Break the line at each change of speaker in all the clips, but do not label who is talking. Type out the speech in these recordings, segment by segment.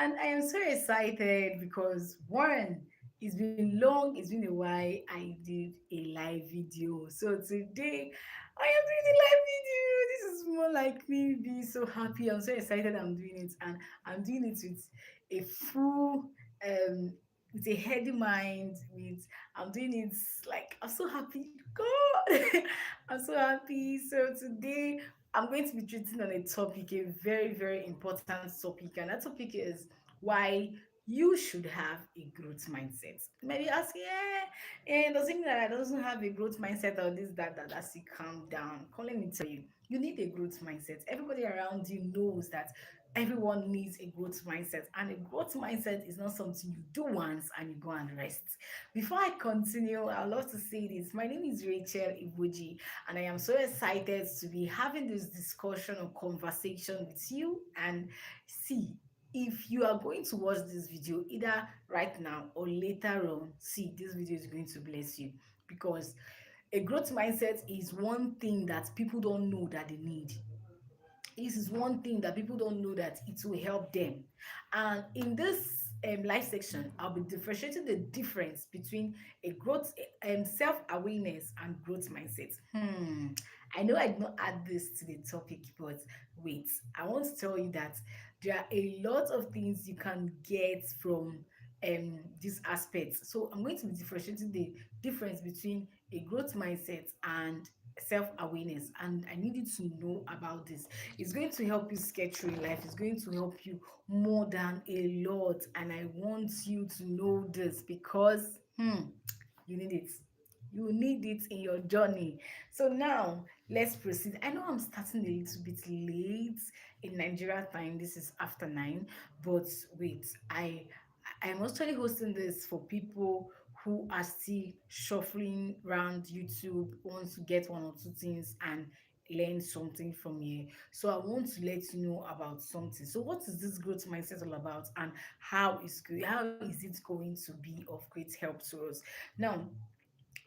And I am so excited because one, it's been long, it's been a while I did a live video. So today I am doing a live video. This is more like me being so happy. I'm so excited I'm doing it, and I'm doing it with a full with a heady mind, with I'm doing it like I'm so happy. God I'm so happy. So today I'm going to be treating on a topic, a very, very important topic, and that topic is why you should have a growth mindset. Maybe ask, does it mean that I doesn't have a growth mindset or this, that, I see, calm down. Come, let me tell you, you need a growth mindset. Everybody around you knows that everyone needs a growth mindset, and a growth mindset is not something you do once and you go and rest. Before I continue, I'd love to say this. My name is Rachel Ibuji, and I am so excited to be having this discussion or conversation with you. And see, if you are going to watch this video either right now or later on, see, this video is going to bless you, because a growth mindset is one thing that people don't know that they need. This is one thing that people don't know that it will help them. And in this live section, I'll be differentiating the difference between a growth self-awareness and growth mindset. I know I did not add this to the topic, but wait, I want to tell you that there are a lot of things you can get from these aspects. So I'm going to be differentiating the difference between a growth mindset and self-awareness, and I need you to know about this. It's going to help you sketch through in life. It's going to help you more than a lot, and I want you to know this because you need it. You need it in your journey. So now let's proceed. I know I'm starting a little bit late in Nigeria time. This is after 9, but wait, I'm actually hosting this for people who are still shuffling around YouTube, wants to get one or two things and learn something from here. So I want to let you know about something. So what is this growth mindset all about, and how is it going to be of great help to us? Now,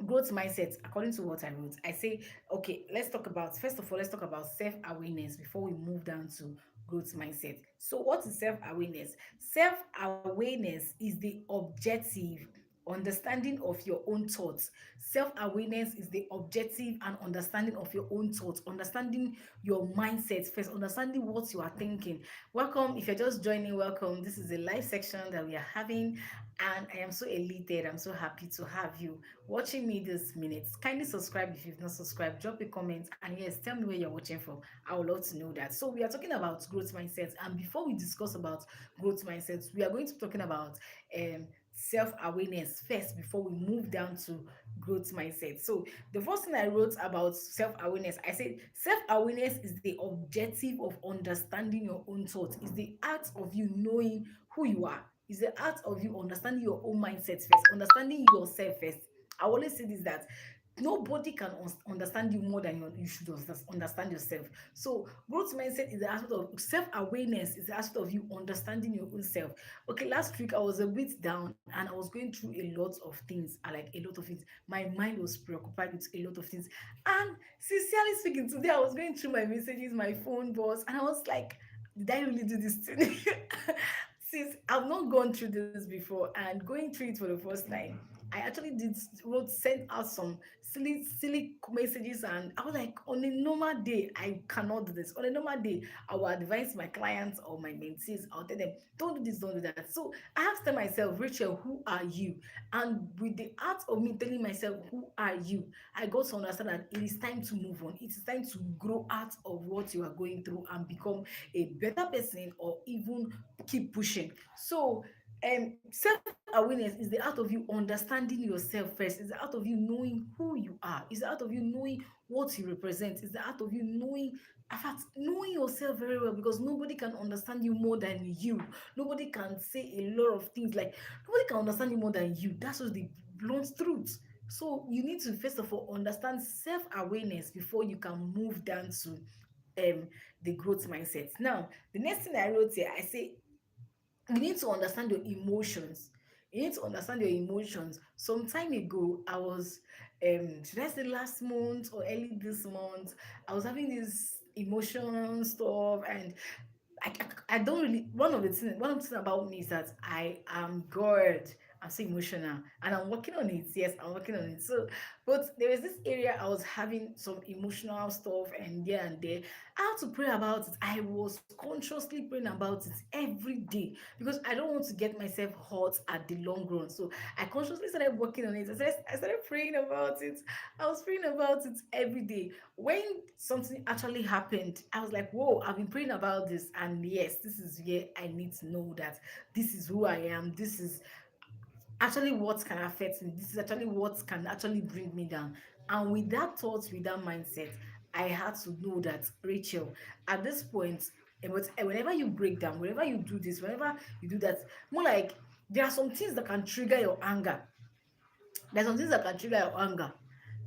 growth mindset, according to what I wrote, I say, okay, let's talk about, first of all, let's talk about self-awareness before we move down to growth mindset. So what is self-awareness? Self-awareness is the objective understanding of your own thoughts. Self-awareness is the objective and understanding of your own thoughts, understanding your mindset first, understanding what you are thinking. Welcome. If you're just joining, welcome. This is a live section that we are having, and I am so elated. I'm so happy to have you watching me this minute. Kindly subscribe if you've not subscribed, drop a comment, and yes, tell me where you're watching from. I would love to know that. So we are talking about growth mindsets, and before we discuss about growth mindsets, we are going to be talking about self-awareness first before we move down to growth mindset. So the first thing I wrote about self-awareness, I said self-awareness is the objective of understanding your own thoughts, is the art of you knowing who you are, is the art of you understanding your own mindset first, understanding yourself first. I always say this, that nobody can understand you more than you should understand yourself. So growth mindset is the aspect of self-awareness, is the aspect of you understanding your own self. Okay, last week I was a bit down and I was going through a lot of things. I like a lot of things. My mind was preoccupied with a lot of things. And sincerely speaking, today I was going through my messages, my phone was, and I was like, did I really do this thing? Since I've not gone through this before and going through it for the first time, I actually did wrote sent out some silly messages, and I was like, on a normal day, I cannot do this. On a normal day, I will advise my clients or my mentees, I'll tell them, don't do this, don't do that. So I have to tell myself, Rachel, who are you? And with the art of me telling myself, who are you? I got to understand that it is time to move on. It is time to grow out of what you are going through and become a better person, or even keep pushing. So self-awareness is the art of you understanding yourself first. It's the art of you knowing who you are. It's the art of you knowing what you represent. It's the art of you knowing, in fact, knowing yourself very well, because nobody can understand you more than you. Nobody can say a lot of things, like nobody can understand you more than you. That's just the blunt truth. So you need to first of all understand self-awareness before you can move down to the growth mindset. Now, the next thing I wrote here, I say you need to understand your emotions. You need to understand your emotions. Some time ago, I was should I say last month or early this month, I was having this emotion stuff, and I don't really, one of the things about me is that I am God. I'm so emotional and I'm working on it. Yes, I'm working on it. So, but there was this area I was having some emotional stuff and there. I had to pray about it. I was consciously praying about it every day because I don't want to get myself hurt at the long run. So I consciously started working on it. I started praying about it. I was praying about it every day. When something actually happened, I was like, whoa, I've been praying about this, and yes, this is where I need to know that this is who I am. This is actually what can affect me. This is actually what can actually bring me down. And with that thought, with that mindset, I had to know that, Rachel, at this point, whenever you break down, whenever you do this, whenever you do that, more like there are some things that can trigger your anger. There's some things that can trigger your anger.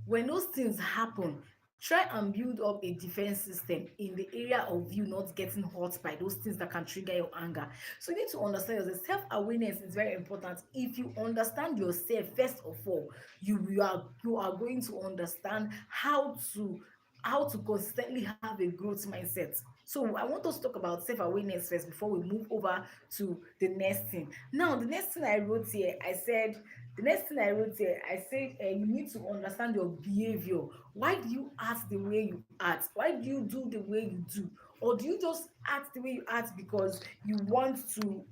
When those things happen, try and build up a defense system in the area of you not getting hurt by those things that can trigger your anger. So you need to understand yourself. Self-awareness is very important. If you understand yourself, first of all, you are going to understand how to consistently have a growth mindset. So I want us to talk about self-awareness first before we move over to the next thing. Now, the next thing I wrote here, I said, you need to understand your behavior. Why do you act the way you act? Why do you do the way you do? Or do you just act the way you act because you want to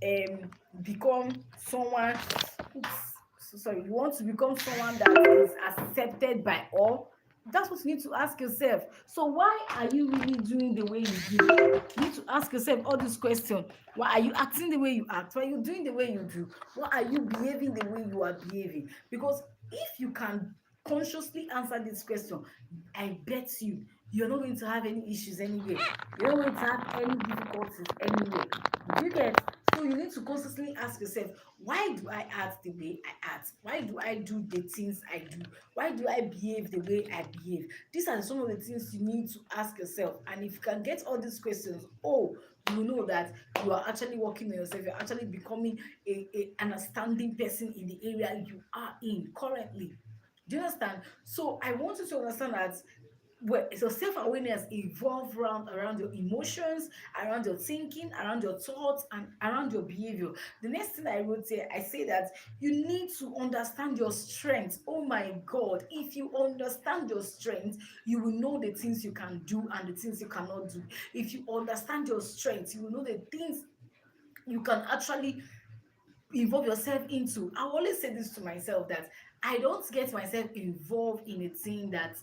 become someone? Oops, so sorry. You want to become someone that is accepted by all? That's what you need to ask yourself. So why are you really doing the way you do? You need to ask yourself all these questions. Why are you acting the way you act? Why are you doing the way you do? Why are you behaving the way you are behaving? Because if you can consciously answer this question, I bet you're not going to have any issues anywhere. You're not going to have any difficulties anywhere. Do you get? So you need to constantly ask yourself, why do I act the way I act? Why do I do the things I do? Why do I behave the way I behave? These are some of the things you need to ask yourself. And if you can get all these questions, you know that you are actually working on yourself. You're actually becoming an understanding person in the area you are in currently. Do you understand? So I want you to understand that, well, so self-awareness evolve around your emotions, around your thinking, around your thoughts, and around your behavior. The next thing I wrote here, I say that you need to understand your strengths. Oh my God, if you understand your strengths, you will know the things you can do and the things you cannot do. If you understand your strengths, you will know the things you can actually involve yourself into. I always say this to myself, that I don't get myself involved in a thing that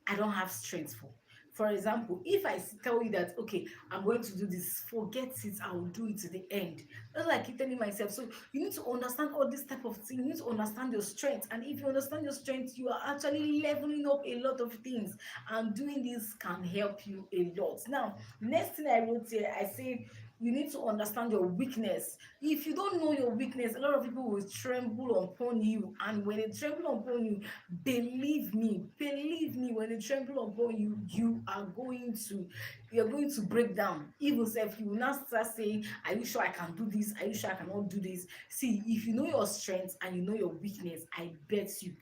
I don't have strength for. For example, if tell you that, okay, I'm going to do this, forget it, I will do it to the end. That's like I keep telling myself. So you need to understand all this type of thing. You need to understand your strength. And if you understand your strength, you are actually leveling up a lot of things. And doing this can help you a lot. Now, next thing I wrote here, I said you need to understand your weakness. If you don't know your weakness, a lot of people will tremble upon you, and when they tremble upon you, believe me, when they tremble upon you, you're going to break down. Even if you will not start saying, are you sure I can do this? Are you sure I cannot do this? See, if you know your strengths and you know your weakness, I bet you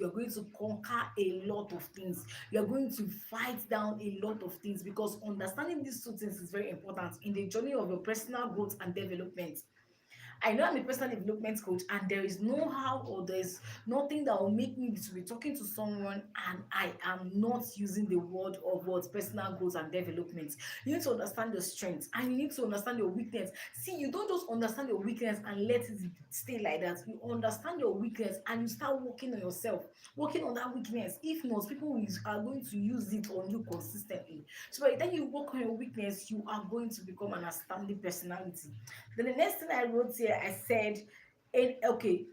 are going to conquer a lot of things. You're going to fight down a lot of things, because understanding these two things is very important in the journey of your personal growth and development. I know I'm a personal development coach, and there is no how, or there's nothing that will make me to be talking to someone and I am not using the word of what personal growth and development. You need to understand your strengths and you need to understand your weakness. See, you don't just understand your weakness and let it stay like that. You understand your weakness and you start working on yourself, working on that weakness. If not, are going to use it on you consistently. So by the time you work on your weakness, you are going to become an outstanding personality. Then the next thing I wrote here, I said, okay,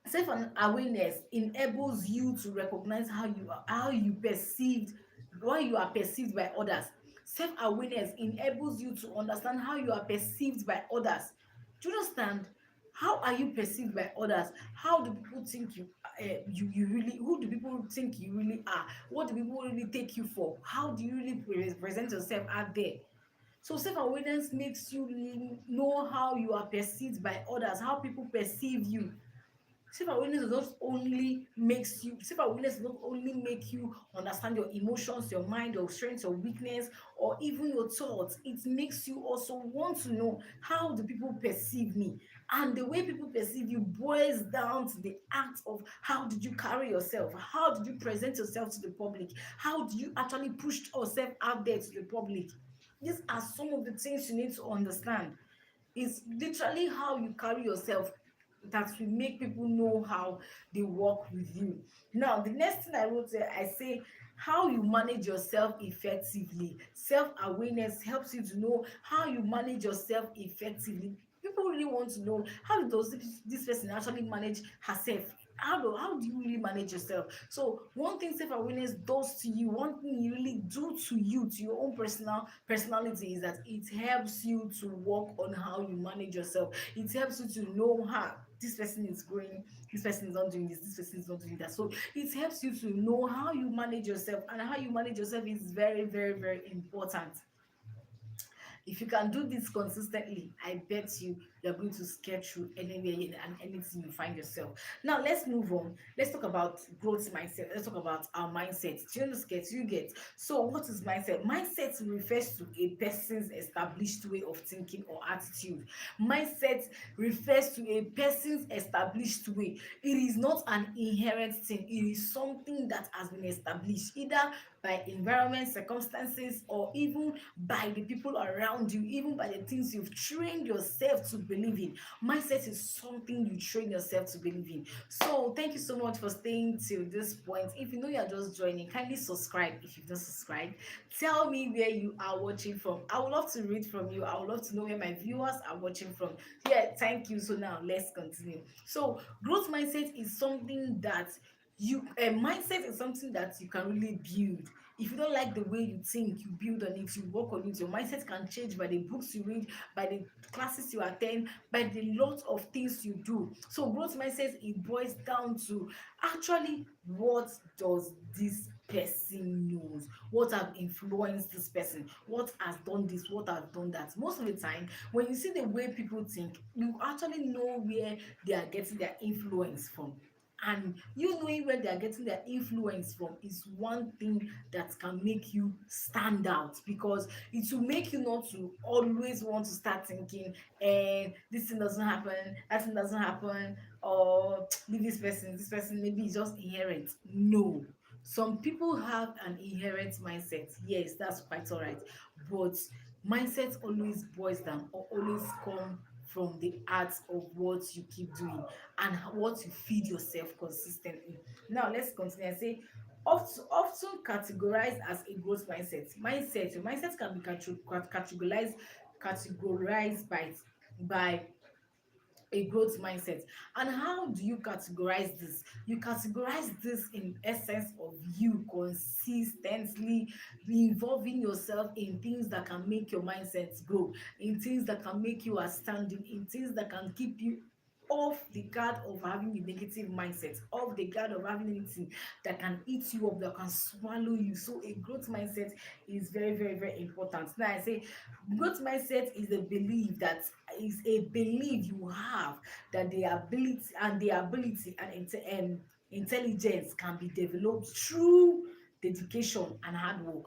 self-awareness enables you to recognize how you perceived, why you are perceived by others. Self-awareness enables you to understand how you are perceived by others. Do you understand? How are you perceived by others? How do people think you really, who do people think you really are? What do people really take you for? How do you really present yourself out there? So self-awareness makes you know how you are perceived by others, how people perceive you. Self-awareness does not only makes you self-awareness does not only make you understand your emotions, your mind, your strengths, your weakness, or even your thoughts. It makes you also want to know, how do people perceive me? And the way people perceive you boils down to the act of how did you carry yourself, how did you present yourself to the public, how do you actually push yourself out there to the public. These are some of the things you need to understand. It's literally how you carry yourself that will make people know how they work with you. Now, the next thing I wrote there, I say how you manage yourself effectively. Self-awareness helps you to know how you manage yourself effectively. People really want to know, how does this person actually manage herself? How do you really manage yourself? So one thing self-awareness does to you, one thing you really do to you, to your own personality, is that it helps you to work on how you manage yourself. It helps you to know how this person is going, this person is not doing this person is not doing that. So it helps you to know how you manage yourself, and how you manage yourself is very, very, very important. If you can do this consistently, I bet you're going to scale through anywhere and anything you find yourself. Now let's move on. Let's talk about growth mindset. Let's talk about our mindset. Do you understand? You get? So what is mindset? Mindset refers to a person's established way of thinking or attitude. Mindset refers to a person's established way. It is not an inherent thing. It is something that has been established either by environment, circumstances, or even by the people around you, even by the things you've trained yourself to believe in. Mindset is something you train yourself to believe in. So thank you so much for staying till this point. If you know you're just joining, kindly subscribe if you've not subscribed. Tell me where you are watching from. I would love to read from you. I would love to know where my viewers are watching from. Yeah, thank you. So now let's continue. So growth mindset is something that you a mindset is something that you can really build. If you don't like the way you think, you build on it, you work on it. Your mindset can change by the books you read, by the classes you attend, by the lot of things you do. So growth mindset, it boils down to actually, what does this person knows, what have influenced this person, what has done this, what has done that. Most of the time when you see the way people think, you actually know where they are getting their influence from. And you knowing where they are getting their influence from is one thing that can make you stand out, because it will make you not to always want to start thinking, this thing doesn't happen, that thing doesn't happen, or leave this person maybe is just inherent. No, some people have an inherent mindset. Yes, that's quite all right, but mindset always boils down, or always come from the art of what you keep doing and what you feed yourself consistently. Now let's continue and say, often categorized as a growth mindset. Your mindset can be categorized by a growth mindset. And how do you categorize this? You categorize this in essence of you consistently involving yourself in things that can make your mindset grow, in things that can make you outstanding, in things that can keep you off the guard of having a negative mindset, off the guard of having anything that can eat you up, that can swallow you. So a growth mindset is very, very, very important. Now I say growth mindset is a belief you have that the ability and intelligence can be developed through dedication and hard work.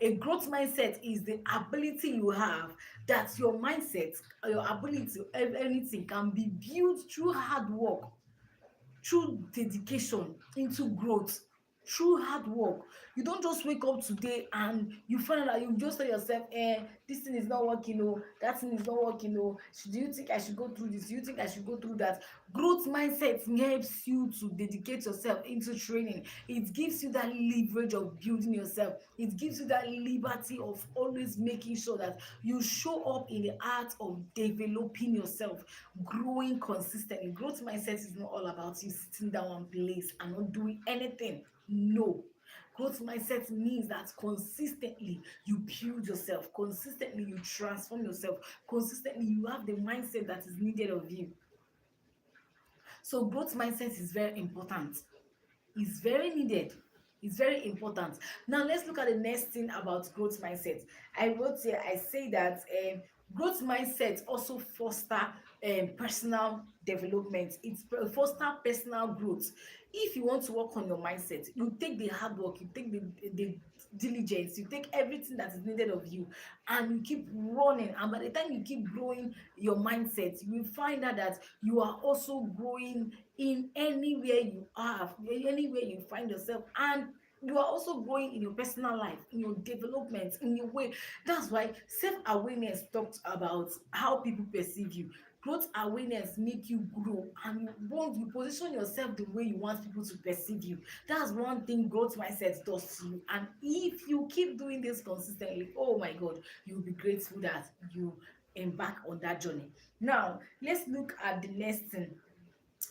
A growth mindset is the ability you have that your mindset, your ability, anything can be built through hard work, through dedication into growth, through hard work. You don't just wake up today and you find out, you just tell yourself, this thing is not working, oh, that thing is not working, oh, do you think I should go through this, do you think I should go through that? Growth mindset helps you to dedicate yourself into training. It gives you that leverage of building yourself. It gives you that liberty of always making sure that you show up in the art of developing yourself, growing consistently. Growth mindset is not all about you sitting down one place and not doing anything. No. Growth mindset means that consistently you build yourself, consistently you transform yourself, consistently you have the mindset that is needed of you. So growth mindset is very important. It's very needed. It's very important. Now let's look at the next thing about growth mindset. I wrote here, I say that Growth mindset also foster personal development. Foster personal growth. If you want to work on your mindset, you take the hard work, you take the diligence, you take everything that is needed of you, and you keep running. And by the time you keep growing your mindset, you will find out that you are also growing in anywhere you are, anywhere you find yourself, and you are also growing in your personal life, in your development, in your way. That's why self-awareness talks about how people perceive you. Growth awareness make you grow, and you position yourself the way you want people to perceive you. That's one thing growth mindset does to you. And if you keep doing this consistently, oh my God, you'll be grateful that you embark on that journey. Now let's look at the next thing.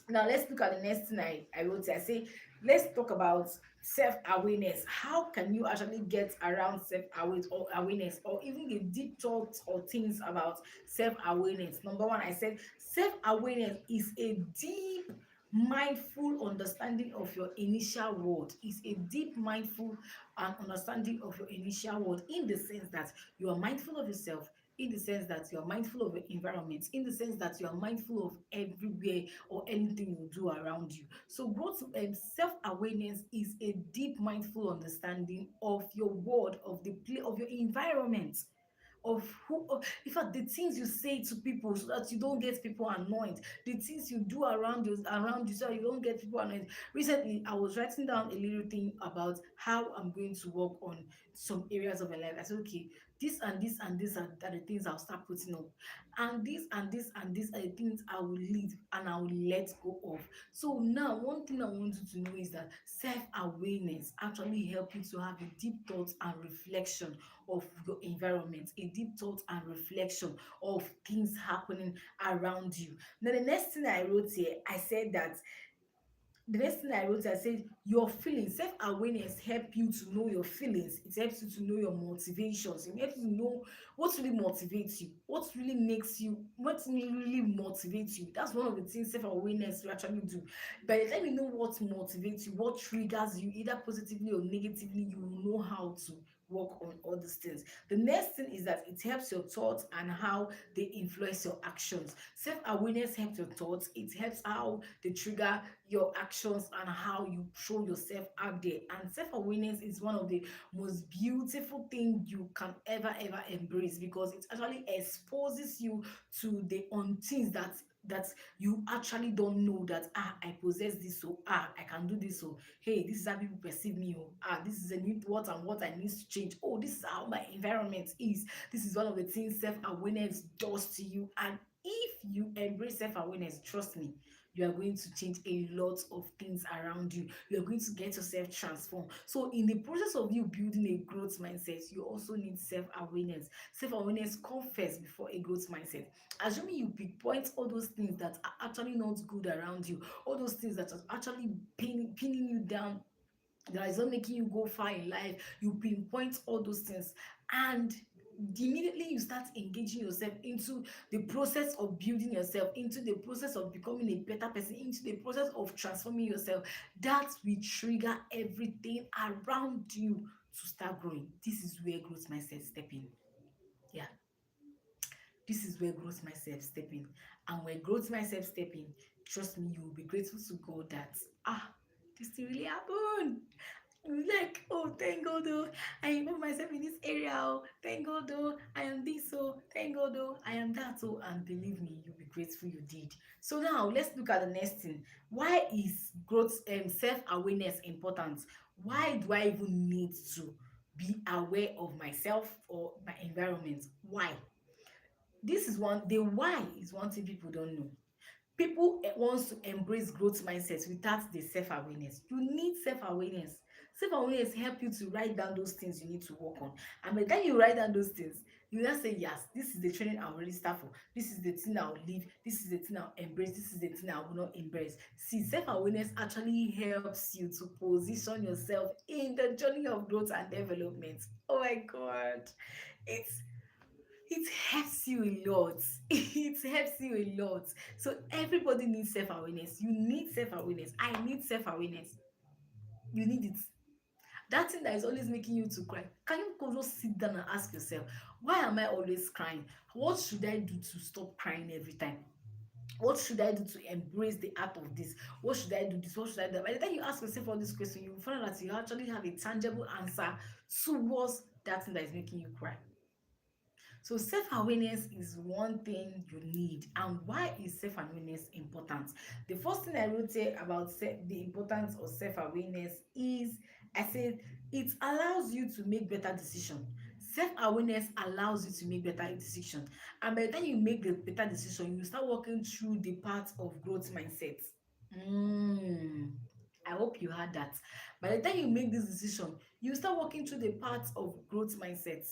Now let's look at the next thing I wrote here. I say, let's talk about self-awareness. How can you actually get around self-awareness, or awareness, or even the deep thoughts or things about self-awareness? Number one, I said self-awareness is a deep mindful understanding of your initial world. Is a deep mindful and understanding of your initial world, in the sense that you are mindful of yourself, in the sense that you are mindful of your environment, in the sense that you are mindful of everywhere or anything you do around you. So growth self-awareness is a deep mindful understanding of your world, of the play of your environment, of who in fact the things you say to people so that you don't get people annoyed, the things you do around you so that you don't get people annoyed. Recently I was writing down a little thing about how I'm going to work on some areas of my life. I said, okay, this and this and this are the things I'll start putting up, and this and this and this are the things I will leave and I will let go of. So now one thing I want you to know is that self-awareness actually help you to have a deep thought and reflection of your environment, a deep thought and reflection of things happening around you. Now the next thing I wrote here, I said that the next thing I wrote, I said your feelings, self-awareness help you to know your feelings. It helps you to know your motivations. It helps you to know what really motivates you, what really motivates you. That's one of the things self-awareness will actually do. By the time you know what motivates you, what triggers you, either positively or negatively, you will know how to work on all these things. The next thing is that it helps your thoughts and how they influence your actions. Self-awareness helps your thoughts, it helps how they trigger your actions and how you throw yourself out there. And self-awareness is one of the most beautiful things you can ever embrace, because it actually exposes you to the on things that you actually don't know, that I possess this, so I can do this, so hey, this is how people perceive me, oh this is a new what and what I need to change, oh this is how my environment is. This is one of the things self-awareness does to you. And if you embrace self-awareness, trust me, you are going to change a lot of things around you. You are going to get yourself transformed. So in the process of you building a growth mindset, you also need self-awareness. Self-awareness comes first before a growth mindset. Assuming you pinpoint all those things that are actually not good around you, all those things that are actually pinning you down, that is not making you go far in life, you pinpoint all those things, and immediately you start engaging yourself into the process of building yourself, into the process of becoming a better person, into the process of transforming yourself. That will trigger everything around you to start growing. This is where growth mindset step in. Yeah, this is where growth mindset step in. And when growth mindset step in, trust me, you will be grateful to God that this thing really happened. Like, oh thank God oh, I involve myself in this area, oh thank God oh, I am this, oh thank God oh, I am that, oh. And believe me, you'll be grateful you did. So now let's look at the next thing. Why is growth self-awareness important? Why do I even need to be aware of myself or my environment? Why? This is one The why is one thing people don't know. People wants to embrace growth mindset without the self-awareness. You need self-awareness. Self-awareness help you to write down those things you need to work on. And by the time you write down those things, you now say, yes, this is the training I'll really start for. This is the thing I'll leave. This is the thing I'll embrace. This is the thing I will not embrace. See, self-awareness actually helps you to position yourself in the journey of growth and development. Oh my God. It's it helps you a lot. It helps you a lot. So everybody needs self-awareness. You need self-awareness. I need self-awareness. You need it. That thing that is always making you to cry, can you go just sit down and ask yourself, why am I always crying? What should I do to stop crying every time? What should I do to embrace the art of this? What should I do this? What should I do? By the time you ask yourself all these questions, you will find out that you actually have a tangible answer towards that thing that is making you cry. So self-awareness is one thing you need. And why is self-awareness important? The first thing I wrote here about the importance of self-awareness is, I said, it allows you to make better decisions. Self-awareness allows you to make better decisions. And by the time you make the better decision, you start working through the path of growth mindset. Mm. I hope you heard that. By the time you make this decision, you start working through the path of growth mindset.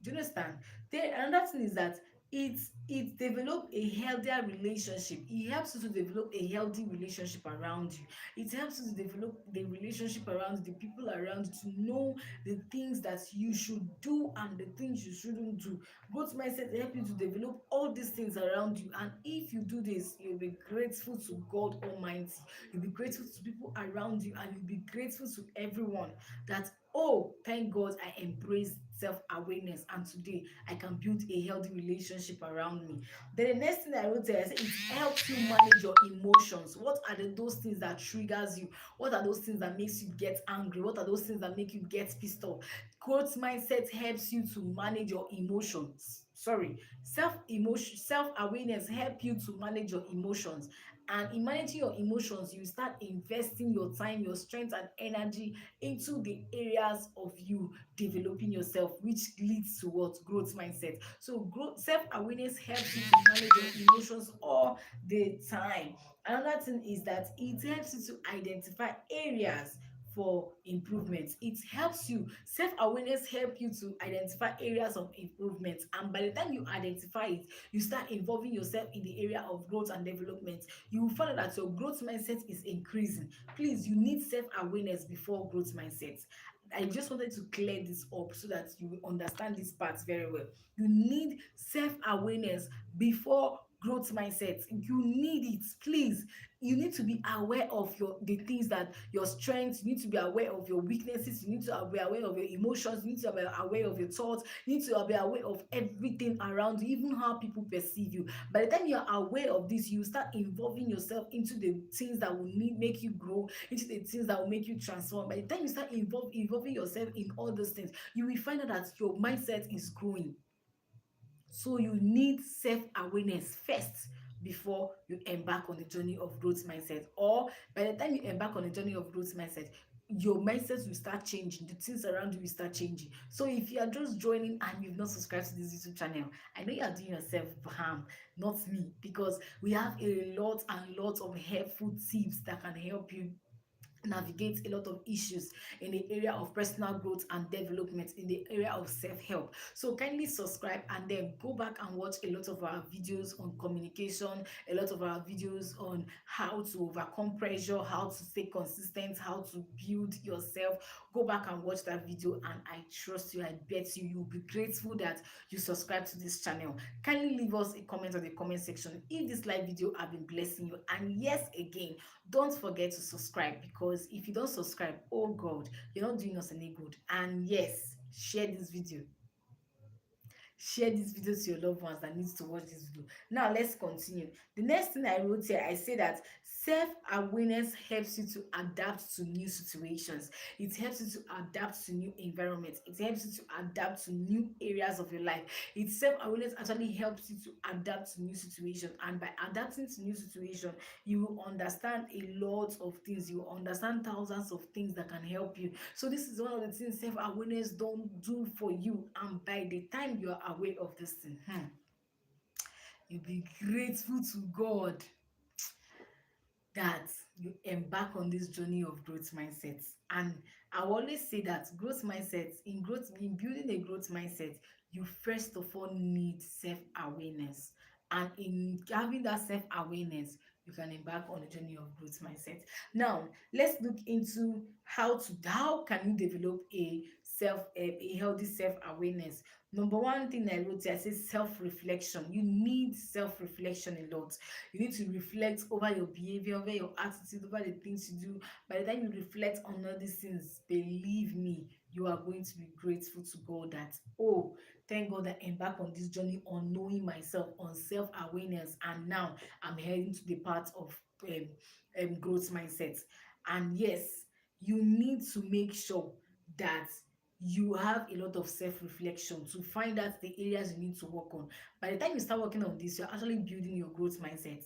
Do you understand? Then another thing is that it develop a healthier relationship. It helps you to develop a healthy relationship around you. It helps you to develop the relationship around the people around you, to know the things that you should do and the things you shouldn't do. Growth mindset help you to develop all these things around you, and if you do this, you'll be grateful to God Almighty. You'll be grateful to people around you, and you'll be grateful to everyone that, oh, thank God I embraced self-awareness, and today I can build a healthy relationship around me. Then the next thing I wrote there, I said it helps you manage your emotions. What are those things that triggers you? What are those things that makes you get angry? What are those things that make you get pissed off? Growth mindset helps you to manage your emotions. Sorry, self-awareness help you to manage your emotions. And in managing your emotions, you start investing your time, your strength and energy into the areas of you developing yourself, which leads to what? Growth mindset. So growth self-awareness helps you to manage your emotions all the time. Another thing is that it helps you to identify areas for improvement. It helps you, self-awareness help you to identify areas of improvement, and by the time you identify it, you start involving yourself in the area of growth and development. You will find out that your growth mindset is increasing. Please, you need self-awareness before growth mindset. I just wanted to clear this up so that you will understand this part very well. You need self-awareness before growth mindset. You need it, please. You need to be aware of the things that your strengths. You need to be aware of your weaknesses. You need to be aware of your emotions. You need to be aware of your thoughts. You need to be aware of everything around you, even how people perceive you. By the time you are aware of this, you start involving yourself into the things that will make you grow, into the things that will make you transform. By the time you start involving yourself in all those things, you will find out that your mindset is growing. So you need self-awareness first before you embark on the journey of growth mindset. Or by the time you embark on the journey of growth mindset, your mindset will start changing, the things around you will start changing. So if you are just joining and you've not subscribed to this YouTube channel, I know you are doing yourself harm, not me, because we have a lot and lot of helpful tips that can help you navigate a lot of issues in the area of personal growth and development, in the area of self-help. So kindly subscribe and then go back and watch a lot of our videos on communication, a lot of our videos on how to overcome pressure, how to stay consistent, how to build yourself. Go back and watch that video, and I trust you, I bet you'll be grateful that you subscribe to this channel. Kindly leave us a comment on the comment section if this live video have been blessing you. And yes, again, don't forget to subscribe, because if you don't subscribe, oh God, you're not doing us any good. And yes, share this video to your loved ones that needs to watch this video. Now let's continue. The next thing I wrote here, I say that self-awareness helps you to adapt to new situations. It helps you to adapt to new environments. It helps you to adapt to new areas of your life. It self-awareness actually helps you to adapt to new situations, and by adapting to new situations, you will understand a lot of things. You will understand thousands of things that can help you. So this is one of the things self-awareness don't do for you, and by the time you are aware of this thing, you'll be grateful to God that you embark on this journey of growth mindset. And I always say that in building a growth mindset, you first of all need self-awareness, and in having that self-awareness, you can embark on the journey of growth mindset. Now let's look into how can you develop a healthy self-awareness. Number one thing I wrote here, I say self-reflection. You need self-reflection a lot. You need to reflect over your behavior, over your attitude, over the things you do. By the time you reflect on all these things, believe me, you are going to be grateful to God that, oh, thank God I embarked on this journey on knowing myself, on self-awareness, and now I'm heading to the path of growth mindset. And yes, you need to make sure that you have a lot of self-reflection to find out the areas you need to work on. By the time you start working on this, you're actually building your growth mindset.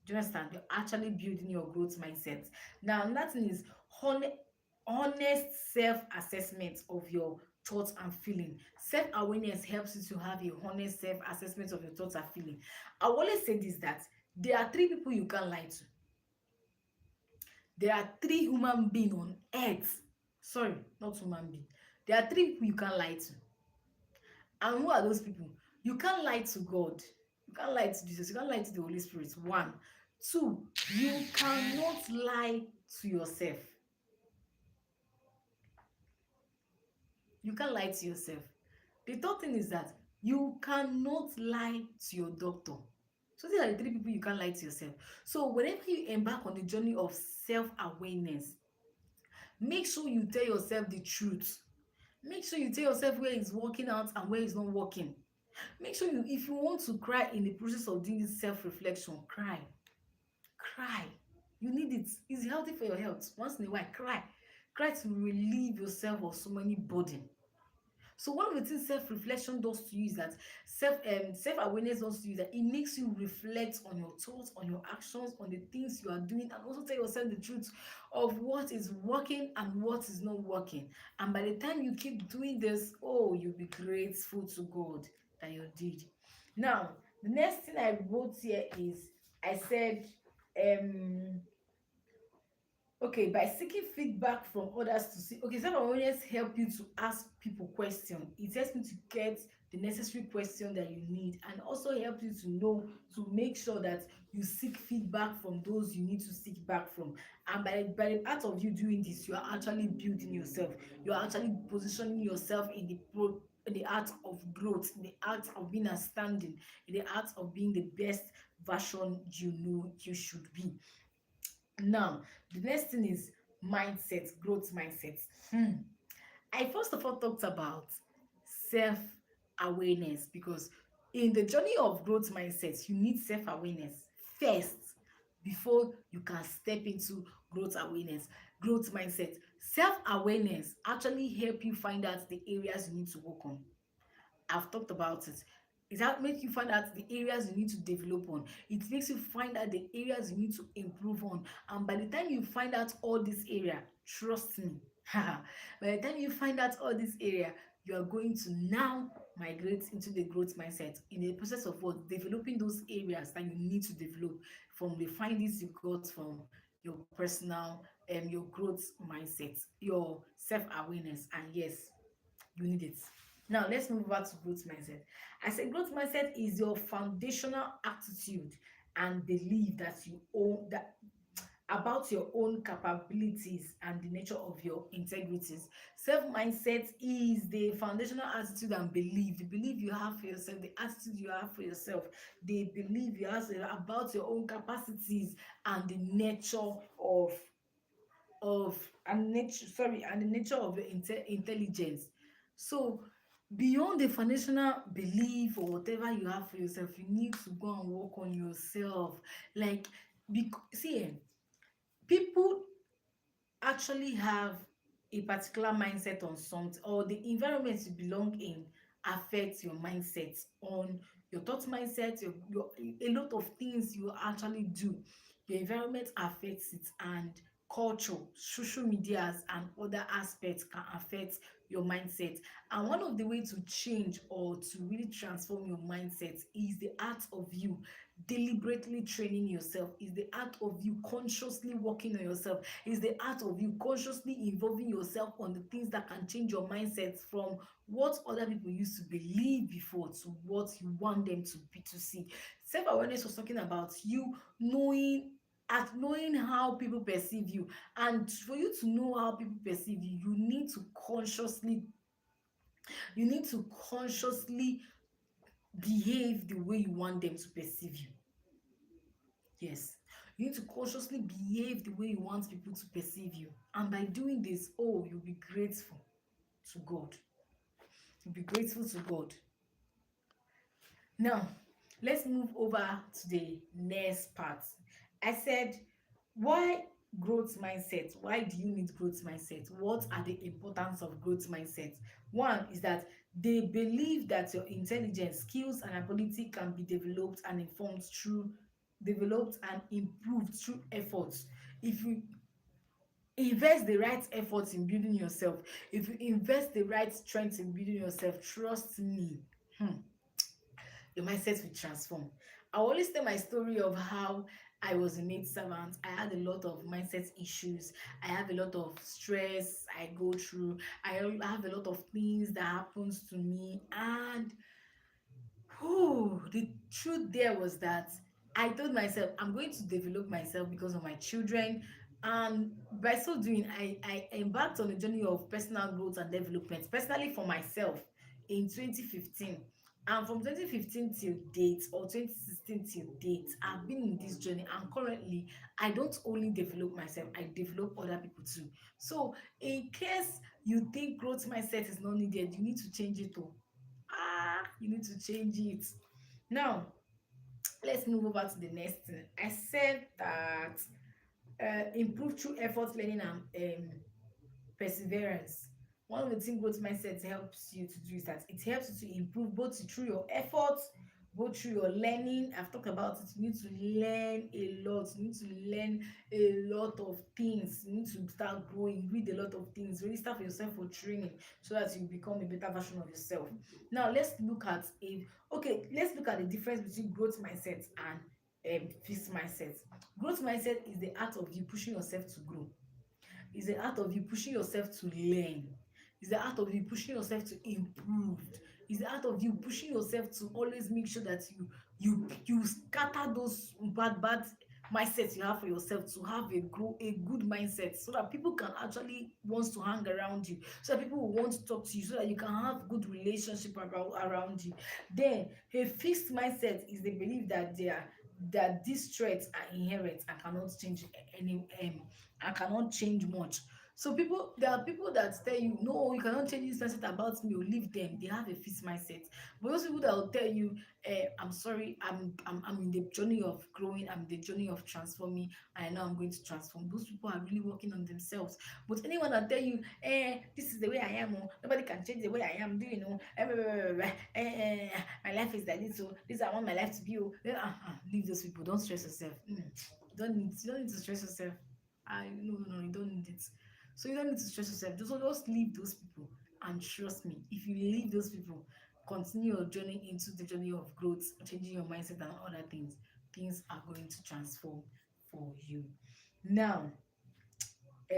Do you understand? You're actually building your growth mindset. Now, another thing is honest self-assessment of your thoughts and feeling. Self-awareness helps you to have a honest self-assessment of your thoughts and feeling. I always say this, that there are three people you can't lie to. There are three human beings on earth. Sorry, not human being. There are three people you can't lie to. And who are those people? You can't lie to God. You can't lie to Jesus. You can't lie to the Holy Spirit. One. Two, you cannot lie to yourself. You can't lie to yourself. The third thing is that you cannot lie to your doctor. So these are the three people you can't lie to yourself. So whenever you embark on the journey of self-awareness, make sure you tell yourself the truth. Make sure you tell yourself where it's working out and where it's not working. Make sure you, if you want to cry in the process of doing this self-reflection, cry. Cry. You need it. It's healthy for your health. Once in a while, cry. Cry to relieve yourself of so many burden. So one of the things self-reflection does to you is that self-awareness does to you, that it makes you reflect on your thoughts, on your actions, on the things you are doing, and also tell yourself the truth of what is working and what is not working. And by the time you keep doing this, oh, you'll be grateful to God that you did. Now, the next thing I wrote here is, I said, um okay, by seeking feedback from others to see. Okay, self-awareness help you to ask people question. It helps you to get the necessary question that you need, and also help you to know, to make sure that you seek feedback from those you need to seek back from. And by the part of you doing this, you are actually building yourself. You are actually positioning yourself in in the art of growth, in the art of being outstanding, in the art of being the best version you know you should be. Now, the next thing is mindset, growth mindset. I first of all talked about self awareness, because in the journey of growth mindset, you need self awareness first before you can step into growth awareness. Growth mindset, self awareness actually help you find out the areas you need to work on. I've talked about it. It that makes you find out the areas you need to develop on. It makes you find out the areas you need to improve on. And by the time you find out all this area, trust me, by the time you find out all this area, you are going to now migrate into the growth mindset in the process of what, developing those areas that you need to develop from the findings you got from your personal your growth mindset, your self-awareness, and yes, you need it. Now let's move over to growth mindset. I say growth mindset is your foundational attitude and belief that you own, that about your own capabilities and the nature of your integrities. Self mindset is the foundational attitude and belief, the belief you have for yourself, the attitude you have for yourself, the belief you have about your own capacities and the nature of and nature sorry and the nature of your intelligence. So beyond the foundational belief or whatever you have for yourself, you need to go and work on yourself. Like, see, people actually have a particular mindset on something, or the environment you belong in affects your mindset on your thought mindset, your a lot of things you actually do. Your environment affects it, and culture, social medias, and other aspects can affect your mindset. And one of the way to change or to really transform your mindset is the art of you deliberately training yourself, is the art of you consciously working on yourself, is the art of you consciously involving yourself on the things that can change your mindset from what other people used to believe before to what you want them to be, to see. Self-awareness was talking about you knowing how people perceive you. And for you to know how people perceive you, you need to consciously You need to consciously behave the way you want them to perceive you. Yes. You need to consciously behave the way you want people to perceive you. And by doing this, oh, you'll be grateful to God. You'll be grateful to God. Now, let's move over to the next part. I said, why growth mindset? Why do you need growth mindset? What are the importance of growth mindset? One is that they believe that your intelligence, skills, and ability can be developed and improved through efforts. If you invest the right effort in building yourself, if you invest the right strength in building yourself, trust me, hmm, your mindset will transform. I always tell my story of how I was a maid servant. I had a lot of mindset issues. I have a lot of stress I go through. I have a lot of things that happens to me, and the truth there was that I told myself I'm going to develop myself because of my children. And by so doing, I embarked on a journey of personal growth and development, personally for myself in 2015. And from 2015 till date, or 2016 till date, I've been in this journey. And currently, I don't only develop myself, I develop other people too. So, in case you think growth mindset is not needed, you need to change it. Oh, you need to change it. Now, let's move over to the next thing. I said that improve through effort, learning, and perseverance. One of the things growth mindset helps you to do is that it helps you to improve both through your efforts, both through your learning. I've talked about it. You need to learn a lot. You need to learn a lot of things. You need to start growing, read a lot of things, really start for yourself for training so that you become a better version of yourself. Now let's look at the difference between growth mindset and fixed mindset. Growth mindset is the art of you pushing yourself to grow. It's the art of you pushing yourself to learn. It's the art of you pushing yourself to improve. It's the art of you pushing yourself to always make sure that you scatter those bad mindsets you have for yourself, to have a good mindset, so that people can actually wants to hang around you, so that people will want to talk to you, so that you can have good relationship around you. Then a fixed mindset is the belief that these traits are inherent and cannot change and cannot change much. So there are people that tell you, no, you cannot change this mindset about me, or leave them. They have a fixed mindset. But those people that will tell you, I'm sorry, I'm in the journey of growing, I'm in the journey of transforming, and I know I'm going to transform. Those people are really working on themselves. But anyone that tell you, this is the way I am, oh, nobody can change the way I am, do you know? My life is like this, so this I want my life to be. Oh, leave those people. Don't stress yourself. You don't need to stress yourself. I no, you don't need it. So you don't need to stress yourself. Just leave those people, and trust me, if you leave those people, continue your journey into the journey of growth, changing your mindset and other things. Things are going to transform for you. Now,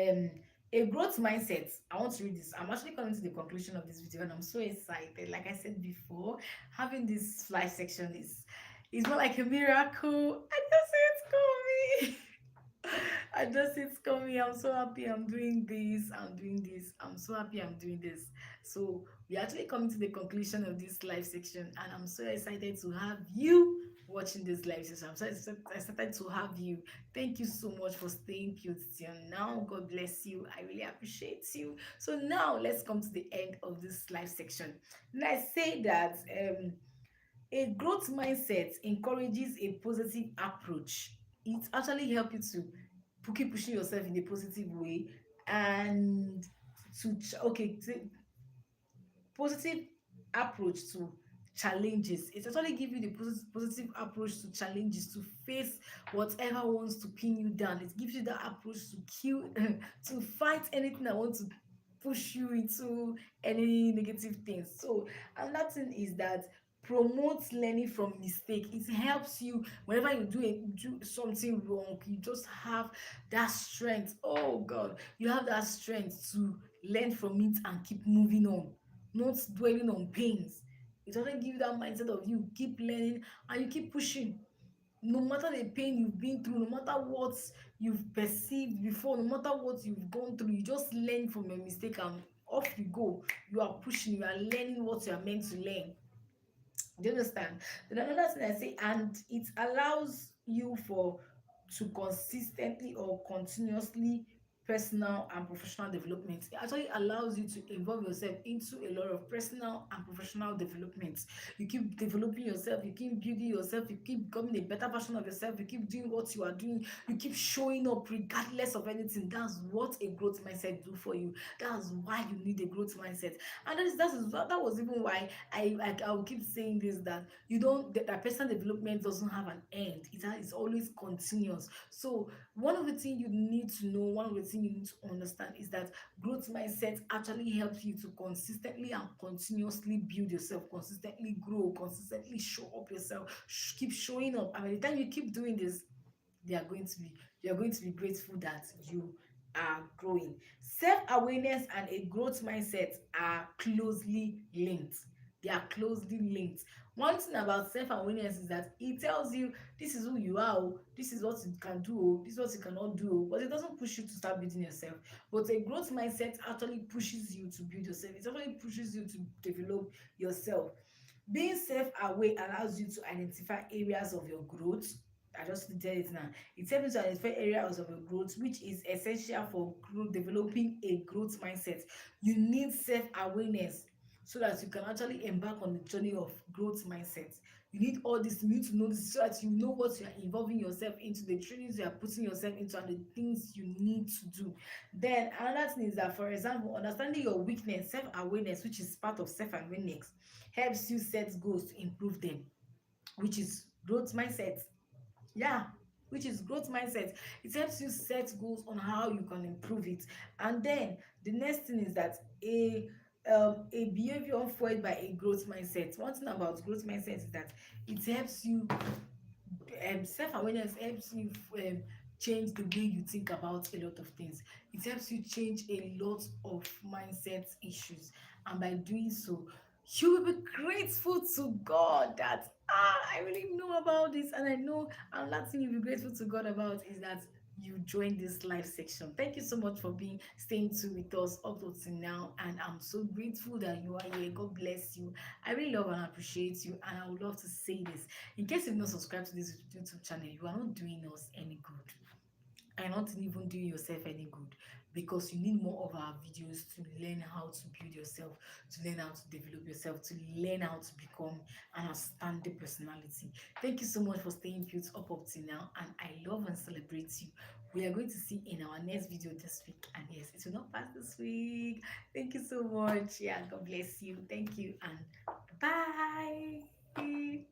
um, a growth mindset. I want to read this. I'm actually coming to the conclusion of this video, and I'm so excited. Like I said before, having this live section is more like a miracle. I just say it's coming. I just see it's coming. I'm so happy I'm doing this. I'm doing this. I'm so happy I'm doing this. So we're actually coming to the conclusion of this live section, and I'm so excited to have you watching this live session. I'm so excited to have you. Thank you so much for staying put till now. God bless you. I really appreciate you. So now let's come to the end of this live section. And I say that a growth mindset encourages a positive approach. It actually helps you to keep pushing yourself in a positive way, and positive approach to challenges. It actually give you the positive approach to challenges, to face whatever wants to pin you down. It gives you that approach to kill to fight anything that wants to push you into any negative things. So another thing is that promotes learning from mistake. It helps you whenever you do something wrong, you just have that strength. Oh God, you have that strength to learn from it and keep moving on, not dwelling on pains. It doesn't give you that mindset of you keep learning and you keep pushing. No matter the pain you've been through, no matter what you've perceived before, no matter what you've gone through, you just learn from your mistake and off you go. You are pushing, you are learning what you are meant to learn. Do you understand? Then another thing I say, and it allows you for to consistently or continuously personal and professional development. It actually allows you to involve yourself into a lot of personal and professional development. You keep developing yourself, you keep building yourself, you keep becoming a better version of yourself, you keep doing what you are doing, you keep showing up regardless of anything. That's what a growth mindset do for you. That's why you need a growth mindset. And that was even why I will keep saying this, that you don't that personal development doesn't have an end. It's always continuous. So one of the things you need to know, one of the things you need to understand is that growth mindset actually helps you to consistently and continuously build yourself, consistently grow, consistently show up yourself, keep showing up. And by the time you keep doing this, they are going to be you are going to be grateful that you are growing. Self-awareness and a growth mindset are closely linked. They are closely linked. One thing about self-awareness is that it tells you this is who you are, oh, this is what you can do, oh, this is what you cannot do, oh, but it doesn't push you to start building yourself. But a growth mindset actually pushes you to build yourself. It actually pushes you to develop yourself. Being self-aware allows you to identify areas of your growth. I just did it now. It helps you to identify areas of your growth, which is essential for developing a growth mindset. You need self-awareness so that you can actually embark on the journey of growth mindset. You need all this, you need to know this so that you know what you are involving yourself into, the trainings you are putting yourself into, and the things you need to do. Then another thing is that, for example, understanding your weakness, self-awareness, which is part of self-awareness, helps you set goals to improve them, which is growth mindset. Yeah, which is growth mindset. It helps you set goals on how you can improve it. And then the next thing is that a behavior fueled by a growth mindset. One thing about growth mindset is that it helps you, self-awareness helps you change the way you think about a lot of things. It helps you change a lot of mindset issues, and by doing so you will be grateful to God that I really know about this. And I know another thing you'll be grateful to God about is that you joined this live section. Thank you so much for being staying tuned with us up to now, and I'm so grateful that you are here. God bless you. I really love and appreciate you, and I would love to say this: in case you've not subscribed to this YouTube channel, you are not doing us any good, and not even doing yourself any good, because you need more of our videos to learn how to build yourself, to learn how to develop yourself, to learn how to become an outstanding personality. Thank you so much for staying put up till now, and I love and celebrate you. We are going to see in our next video this week, and yes, it will not pass this week. Thank you so much. Yeah, God bless you. Thank you, and bye.